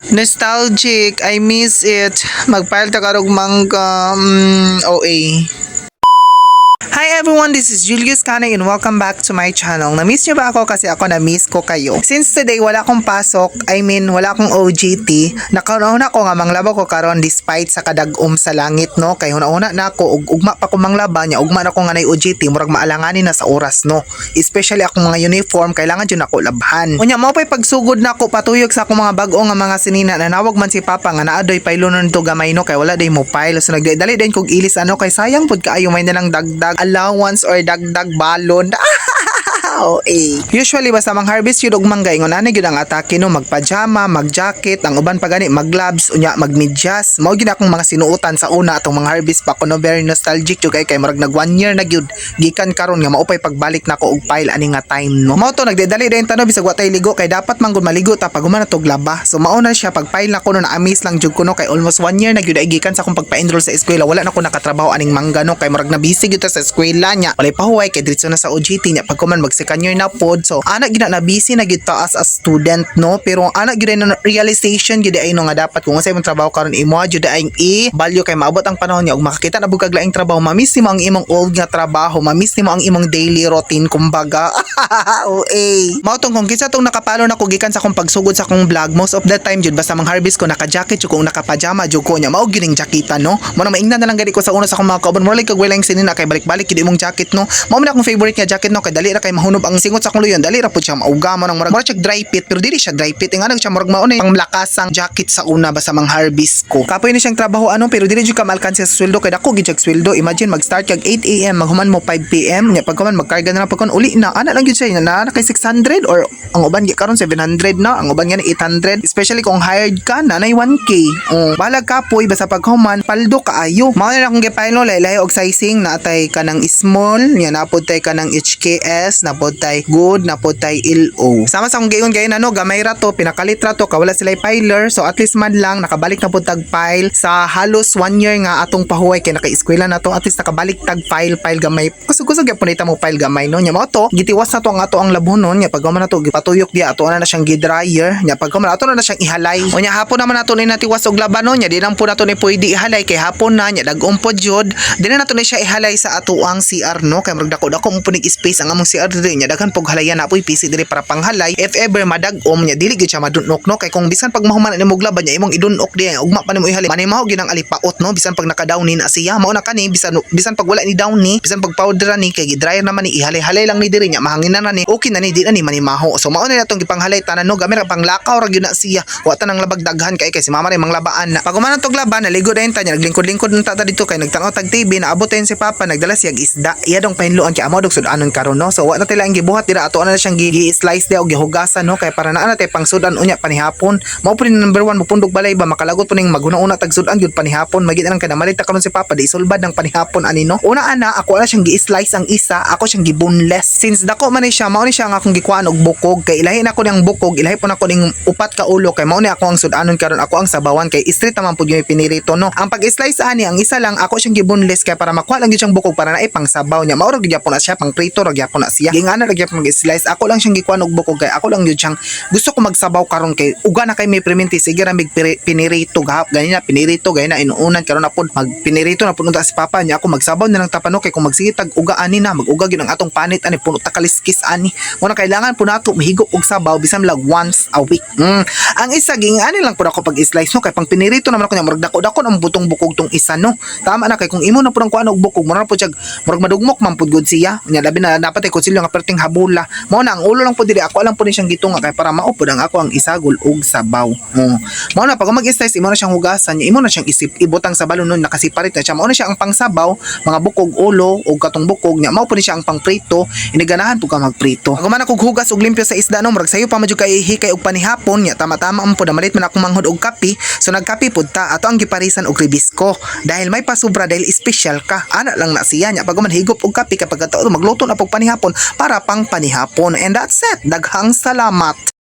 Nostalgic, I miss it. Magpile ta karog mangga OA. Hi everyone, this is Julius Kanay and welcome back to my channel. Na-miss nyo ba ako? Kasi ako na-miss ko kayo. Since today wala akong pasok, wala akong OJT, nakauna ko nga manglaba ko karon despite sa kadagom sa langit, no? Kay una-una na ako, ugma pa ko manglaba niya, ugma na ko nga na OJT, murag maalanganin na sa oras, no? Especially akong mga uniform, kailangan dyan ako labhan. Unya, mo pa'y pagsugod na ako, patuyok sa akong mga bago nga mga sinina, nanawag man si Papa nga naadoy paylo nun to gamay, no? Kay wala day mo pile. So nagdali din kog ilis, ano? Kay sayang pud kaayo may nalang dagdag allowance or dagdag balon. Usually basta mang harvest yun og manggay ngon ani gyud ang atake, no, magpajama, magjacket, ang uban pa gani maglabs unya magmedyas. Mao gyud akong mga sinuotan sa una atong mga harvest pa kuno, very nostalgic jud kay murag nag 1 year na gyud gikan karon nga maupay pagbalik nako og pile ani nga time, no. Mao to nagdedali din tanong bisag wa tay ligo kay dapat man gud maligo ta pag human natog laba. So mao na siya pag pile nako no, na amis lang jud kuno kay almost 1 year na gyud ay gikan sa akong pagpa-enroll sa eskwela, wala na ko nakatrabaho aning mangga, no, kay murag na busy gyud ta sa eskwela nya. Walay pahuway kay diretso na sa OJT nya pag kuman mag second year na pod. So anak gina na busy na gyud ta as a student, no, pero anak gyud na realization gyud ay no nga dapat kung unsay mong trabaho karon imo gyud ay i-value kay maabot ang panahon niya ug makakita na bugag laing trabaho, mamiss nimo ang imong old nga trabaho, mamiss nimo ang imong daily routine kumbaga. Mao tong kung kinsa tong nakapalo na ko gikan sa akong pagsugod sa akong vlog, most of the time jud basta mang harvest ko naka-jacket jud ko, naka-pajama jud ko nya, mao gyud ning jakita, no. Mo na maingnan na lang gani ko sa una sa akong mga kauban, mo like kag wala sinina kay balik-balik gyud imong jacket, no. Mao man akong favorite nga jacket, no, kay dali ra kay mahunob ang singot sa akong luyon, dali ra pud siya mauga mo nang murag siya dry fit, pero dili siya dry fit nga siya murag mao na pang lakasang jacket sa una basta mang harvest ko. Kapoy ni siyang trabaho ano, pero dili jud ka malkanse sa sweldo kay dako gid sweldo. Imagine mag-start kag 8 AM maghuman mo 5 PM nya pagkuman magkarga na lang pagkon uli na ana lang gyud siya na kay 600 or ang uban gi karon 700 na, ang uban nga 800, especially kung hired ka na 1K. Balag kapoy basta paghuman paldo kaayo. Mao na akong gipaylo laylay og sizing na atay kanang small nya, napod tay kanang HKS, napod tay good, napod tay LO. Sama sa akong gayon ano, gamay ra to, pinakalit ra to, kawala sila piler, so at least man lang nakabalik na pud tag file sa halos 1 year nga atong pahuway kay naka-eskwela na to, at least nakabalik tag file gamay. Kusog-kusog gyapon ita mo file gamay, no, nya mao to gitiwas na to ang ato ang labhonon nya pag man na to gipatuyok dia ato na siyang gi-dryer nya pag man ato na siyang ihalay. O nya hapon naman nato ni natiwas og labanon nya di lang po nato ni pwede ihalay kay hapon na nya dagom pod jud, di na nato ni siya ihalay sa ato ang CR, no, kay murag dako-dako mo punig space ang among CR diri nya daghan pog halayan na poy PC diri para panghalay if ever madagom nya dili gyud siya madunok, no, kay kung bisan pag mahuman ni mog laban nya imong idunok di ugma pa nimo ihalay manimaho gyud ang alipaot, no, bisan pag naka-down ni na siya mao na kani bisan pag wala ni down ni, bisan pag powder ni kay gi-dryer naman ni ihalay-halay lang ni diri nya mahangin na ni okay na ni di na ni manimaho. So mao na natong gipanghalay tanan, no, gamit ra panglakaw ra gyud na siya wa ta nang labag daghan kay si mama ray manglabaan na pag human tog laban naligo dayon ta nya naglingkod-lingkod ta dito kay nagtanaw tag TV naabot tayon si Papa nagdala siyang isda iya dong pahinluan kay amo dog sudanon karon, no. So wa na tila ang gibuhat dira ato na siyang gi-slice dia og gihugasan, no, kay para naa na tay pang sudan unya panihapon. Mao pud number 1 mupundog balay ba makalagot po ning maguna-una tag sudan gyud panihapon, magit lang kada malita karon si Papa di sulbad ng panihapon ani, no. Una ana ako na siyang gi-slice ang isa, ako siyang gi-boneless. Since dako man ni siya mao ni siya nga akong gikuan og bukog kay ilahi na ko niyang bukog, ilahi po na ko ning upat ka ulo kay mao ni ako ang sudanon karon, ako ang sabawan kay street naman pud yung pinirito, no. Ang pag-slice ani ang isa lang ako siyang gi-boneless kay para makuha lang gyud siyang bukog para naay pang sabaw niya. Mao ra gyud na siya pang prito ra gyapon na siya. Gingana ra gyapon mag-slice, ako lang siyang gikuan og bukog kay ako lang gyud siyang gusto ko magsabaw karon kay uga na kay may priminti sige ra mig pinirito gahap ganina pinirito gayna inuunan karon na pud magpinirito na punta si Papa niya ako magsabaw na lang tapano kay kung magsigitag uga ani na mag-uga gyud ang atong panit ani puno ta kaliskis ani mo na kailangan po nato mahigop og sabaw bisan lang once a week. Ang isa gingani lang pud ako pag slice, no, kay pang pinirito naman ako nya murag dako-dako ang butong bukog tong isa, no. Tama na kay kung imo na pud ang kuan og bukog mo na pud siya murag madugmok man pud gud siya nya labi na dapat ay konsilyo nga perting habula. Mao na ang ulo lang pud diri ako lang pud ni siyang gitunga kay para mao pud ang ako ang isagol og sabaw. Mao na pag mag-slice imo na siyang hugasan nya imo na siyang ibutang sa balon nun nakasiparit na siya, mao na siya ang pangsabaw mga bukog ulo og katong bukog nya mao pud ni siya ang pangprito iniganahan pud ka magprito. Ako man ako hugas og limpyo sa isda, no, murag sayo pa madyo kay hikay og panihapon nya tama-tama man pud malit man ako manghod og kape, so nagkape pud ta ato ang giparisan og ribisco dahil may pasubra dahil special ka ana lang na siya nya pag man higop og kape kapag ato magluto na pag panihapon para pang panihapon. And that's it, daghang salamat.